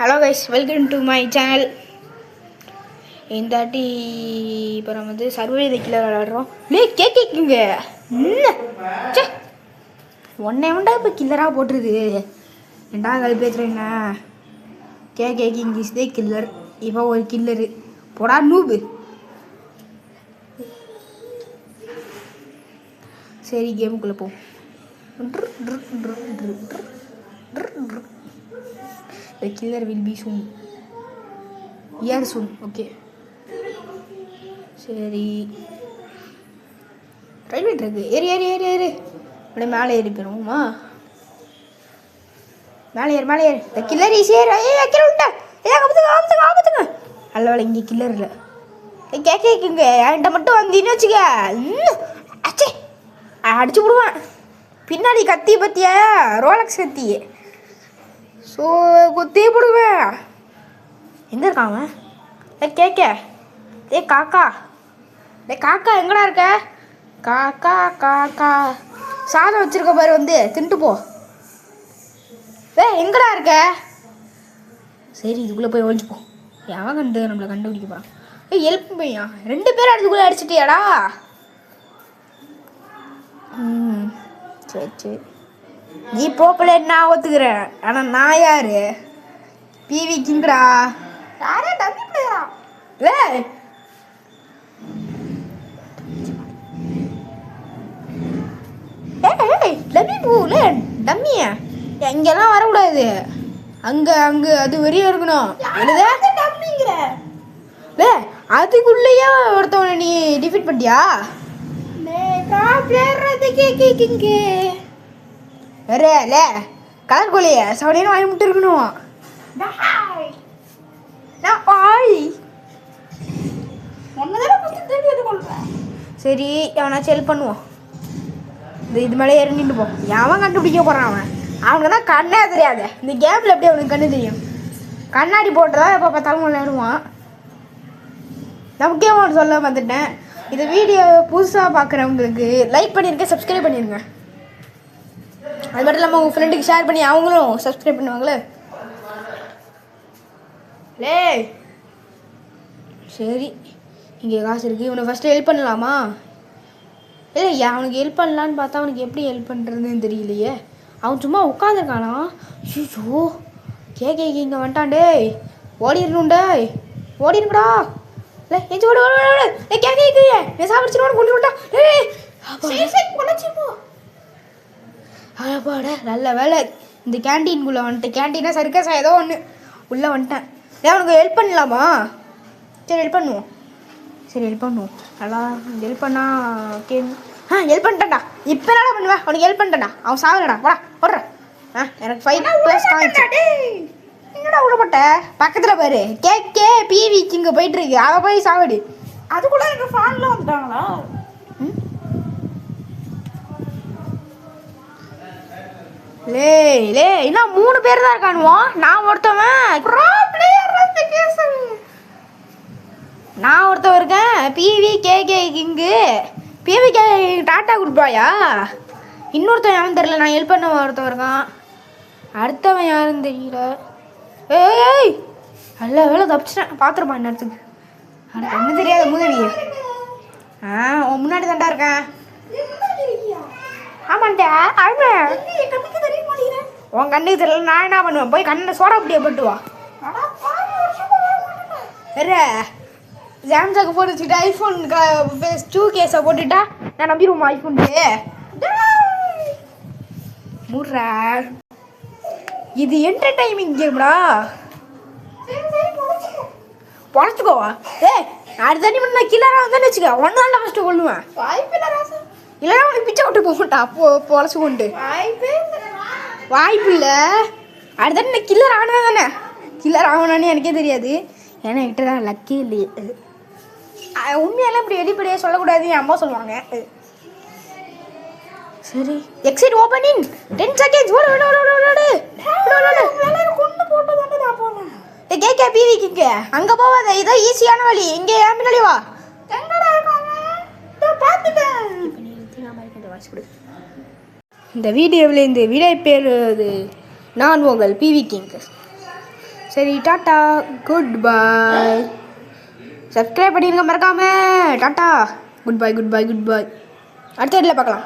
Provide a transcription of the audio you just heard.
Hello guys, welcome to my channel. இந்த தாட்டி இப்போ நம்ம வந்து சர்வே கில்லர் விளாடுறோம். கேக்குங்க சே ஒன்னே உண்டா இப்போ கில்லராக போட்டுருது. ரெண்டாவது கழி பேசுகிறேங்க. Caking is they killer. இப்போ ஒரு கில்லரு போடா நூபு. சரி, கேமுக்குள்ளே போ. The killer will be soon. Here soon. Okay. சரி, ரயில்வே ட்ராக்கு ஏறி அப்படியே மேலே ஏறி போயிடுவோமா? மேலே ஏறு. த கில்லர் ஈஸி ஏறு. கீழே விட்டா ஆபத்துங்க. அல்ல இங்கே கில்லர் இல்லை. கேக்குங்க என்கிட்ட மட்டும் வந்தீன்னு வச்சுக்க, அச்சே அடிச்சு விடுவேன். பின்னாடி கத்தி பத்தியா, ரோலக்ஸ் கத்தி. ஸோ குத்தி போடுவேன். எங்கே இருக்காங்க? கேக்க காக்கா எங்கடா இருக்க? காக்கா சாதம் வச்சிருக்க பாரு, வந்து தின்ட்டு போ. எங்கடா இருக்க? சரி, இதுக்குள்ளே போய் ஒழிச்சு போ. எவன் நம்மளை கண்டுபிடிக்கப்பா? ஹெல்ப் பையா, 2 பேரும் அதுக்குள்ளே அடிச்சிட்டியாடா? சரி, நீ போப்பல நான் ஒத்துக்கிறேன். ஆனால் நான் யாரு? பிவி கிங்கடா. யாரே டம்மி பிளேயரா? டம்மி பூல டம்மியா இங்கெல்லாம் வரக்கூடாது. அங்கே அது வரையும் இருக்கணும். டம்மிங்கிற அதுக்குள்ளேயே ஒருத்தவனை நீ டிஃபீட் பண்ணிட்டியா? கலர் கோழிய சவனேன்னு வாங்கி முட்டு இருக்கணும். சரி, எவனாச்சும் ஹெல்ப் பண்ணுவோம். இது மேலே ஏறி நின்று போ. எவன் கண்டுபிடிக்க போகிறான்? அவனுக்கு தான் கண்ணே தெரியாது. இந்த கேமில் எப்படி அவனுக்கு கண்ணு தெரியும்? கண்ணாடி போட்டுதான் எப்போ பார்த்தாலும் விளையாடுவான். நான் முக்கியமாக ஒன்று சொல்ல வந்துட்டேன். இந்த வீடியோ புதுசாக பார்க்குறவங்களுக்கு லைக் பண்ணியிருக்கேன், சப்ஸ்கிரைப் பண்ணிடுங்க. அது மட்டும் இல்லாமல் உங்கள் ஃப்ரெண்டுக்கு ஷேர் பண்ணி அவங்களும் சப்ஸ்கிரைப் பண்ணுவாங்களே. சரி, இங்கே காசு இருக்குது. இவனை ஃபஸ்ட்டு ஹெல்ப் பண்ணலாமா? இல்லை, அவனுக்கு ஹெல்ப் பண்ணலான்னு பார்த்தா அவனுக்கு எப்படி ஹெல்ப் பண்ணுறதுன்னு தெரியலையே. அவன் சும்மா உட்காந்துருக்கானா? ஐயோ, கேக்க இங்கே வந்துட்டான். டேய் ஓடிடணும்டா, ஓடிடுங்கடா. இல்லை எஞ்சி ஓடு. கேக்க சாப்பிடுச்சுன்னு கொண்டு விட்டா. அப்பாட நல்ல வேலை இந்த கேன்டீனுக்குள்ளே வந்துட்டேன். கேன்டீனா சர்க்கஸா ஏதோ ஒன்று உள்ளே வந்துட்டேன். அவனுக்கு ஹெல்ப் பண்ணலாமா? சரி, ஹெல்ப் பண்ணுவோம். நல்லா ஹெல்ப் பண்ணா ஓகே. ஹெல்ப் பண்ணிட்டேன்டா. இப்போ என்னடா பண்ணுவேன்? அவனுக்கு ஹெல்ப் பண்ணிட்டேன்டா. அவன் சாவலடா. போடா போடுறேன். எனக்கு 5+ காமிச்சு. என்னடா விடப்பட்ட பக்கத்தில் பாரு, கேக்கே பிவிக்கு இங்கே போயிட்டுருக்கு. அவள் போய் சாவடி. அதுக்குள்ளே எனக்கு ஃபேன்லாம் வந்துட்டாங்களா? இன்னும் 3 பேர் தான் இருக்கானுவோம். நான் ஒருத்தவன் இருக்கேன். PV KK king. PV K tata கொடுப்பாயா? இன்னொருத்தவன் யாரும் தெரியல. நான் ஹெல்ப் பண்ண ஒருத்தவன் இருக்கான். அடுத்தவன் யாருன்னு தெரியல. ஏய் நல்ல வேலை தப்பிச்சிட்டேன். பார்த்துருப்பான் இன்னத்துக்கு. எனக்கு ஒன்றும் தெரியாது முதவிய. உன் முன்னாடி தாண்டா இருக்கேன். ஆமாண்டா, உன் கண்ணுக்கு தெரியல. நான் என்ன பண்ணுவேன்? போய் கண்ணில் சோடா அப்படியே போட்டு வா. வேற சாம்சங் போட்டு வச்சுக்கிட்டு ஐஃபோன் 2 கேஸை போட்டுட்டா நான் நம்பிடுவோம். ஐஃபோனுக்கு முட்றா. இது என்டர்டைன்மெண்ட் கேம்டா. பொழைச்சிக்கோவா? அடுத்த தண்ணி பண்ண நான் கில்லராக வந்தேன்னு வச்சுக்க. ஒன்று தான் ஃபஸ்ட்டு கொள்ளுவேன். இல்லைன்னா உனக்கு பிச்சை விட்டு போக மாட்டா. பொழைச்சி கொண்டு வாய்ப்பு இல்லை. அடுத்த நான் கில்லர் ஆனதா தானே. கில்லர் ஆகணும்னு எனக்கே தெரியாது. ஏன்னா என்கிட்ட தான் லக்கே இல்லையே. உண்மையெல்லாம் இப்படி வெளிப்படையாக சொல்லக்கூடாது. என் அம்மா சொல்லுவாங்க. சரி, எக்ஸிட் ஓப்பனிங் 10 செகண்ட்ஸ். கொண்டு போட்டு தானே நான் போனேன். கேட்க பிவிக்கு அங்கே போவாத. இதோ ஈஸியான வழி. இங்கே ஏன் பின்னாடி வா. இந்த வீடியோவில் இந்த விடை பெறுவது நான் உங்கள் பிவி கிங். சரி டாட்டா, குட் பாய். சப்ஸ்கிரைப் பண்ணிடுங்க மறக்காம. டாட்டா, குட் பாய், குட் பாய், குட் பாய். அடுத்த வீடியோவில் பார்க்கலாம்.